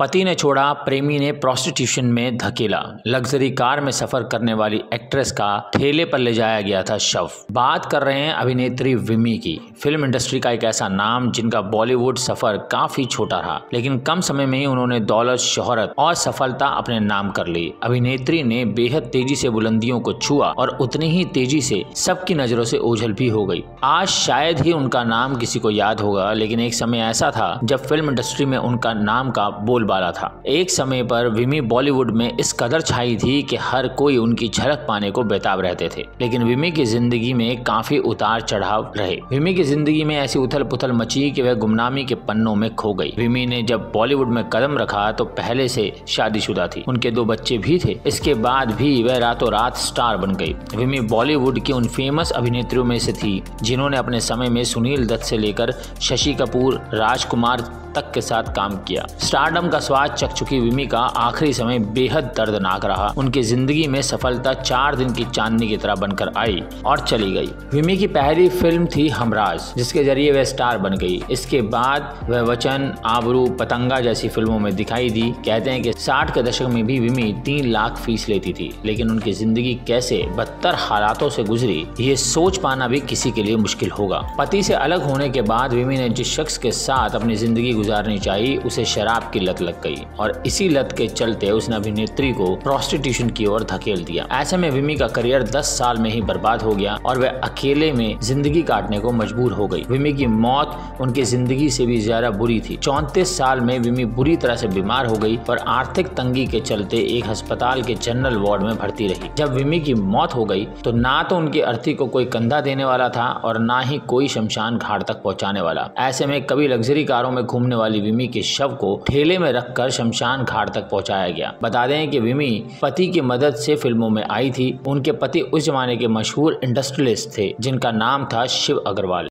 पति ने छोड़ा, प्रेमी ने प्रोस्टिट्यूशन में धकेला। लग्जरी कार में सफर करने वाली एक्ट्रेस का ठेले पर ले जाया गया था शव। बात कर रहे हैं अभिनेत्री विमी की। फिल्म इंडस्ट्री का एक ऐसा नाम जिनका बॉलीवुड सफर काफी छोटा रहा, लेकिन कम समय में ही उन्होंने दौलत, शोहरत और सफलता अपने नाम कर ली। अभिनेत्री ने बेहद तेजी से बुलंदियों को छुआ और उतनी ही तेजी से सबकी नजरों से ओझल भी हो गई। आज शायद ही उनका नाम किसी को याद होगा, लेकिन एक समय ऐसा था जब फिल्म इंडस्ट्री में उनका नाम का बोलबाला था। एक समय पर विमी बॉलीवुड में इस कदर छाई थी कि हर कोई उनकी झलक पाने को बेताब रहते थे। लेकिन विमी की जिंदगी में काफी उतार चढ़ाव रहे। विमी की जिंदगी में ऐसी उथल पुथल मची कि वह गुमनामी के पन्नों में खो गई। विमी ने जब बॉलीवुड में कदम रखा तो पहले से शादीशुदा थी, उनके 2 बच्चे भी थे। इसके बाद भी वह रातों रात स्टार बन गई। विमी बॉलीवुड की उन फेमस अभिनेत्रियों में से थी जिन्होंने अपने समय में सुनील दत्त से लेकर शशि कपूर, राजकुमार तक के साथ काम किया। स्टारडम का स्वाद चख चुकी विमी का आखिरी समय बेहद दर्दनाक रहा। उनकी जिंदगी में सफलता 4 दिन की चांदनी की तरह बनकर आई और चली गई। विमी की पहली फिल्म थी हमराज, जिसके जरिए वह स्टार बन गई। इसके बाद वह वचन, आबरू, पतंगा जैसी फिल्मों में दिखाई दी। कहते हैं कि 60 के दशक में भी विमी 3 लाख फीस लेती थी, लेकिन उनकी जिंदगी कैसे बदतर हालातों से गुजरी ये सोच पाना भी किसी के लिए मुश्किल होगा। पति से अलग होने के बाद विमी ने जिस शख्स के साथ अपनी जिंदगी गुजारनी चाहिए उसे शराब की लत लग गई और इसी लत के चलते उसने अभिनेत्री को प्रोस्टिट्यूशन की ओर धकेल दिया। ऐसे में विमी का करियर 10 साल में ही बर्बाद हो गया और वह अकेले में जिंदगी काटने को मजबूर हो गई। विमी की मौत उनकी जिंदगी से भी ज्यादा बुरी थी। 34 साल में विमी बुरी तरह से बीमार हो गई और आर्थिक तंगी के चलते एक अस्पताल के जनरल वार्ड में भर्ती रही। जब विमी की मौत हो गई तो ना तो उनकी अर्थी को कोई कंधा देने वाला था और ना ही कोई शमशान घाट तक पहुंचाने वाला। ऐसे में कभी लग्जरी कारों में घूमने वाली विमी के शव को ठेले में रखकर शमशान घाट तक पहुंचाया गया। बता दें कि विमी पति की मदद से फिल्मों में आई थी। उनके पति उस जमाने के मशहूर इंडस्ट्रियलिस्ट थे जिनका नाम था शिव अग्रवाल।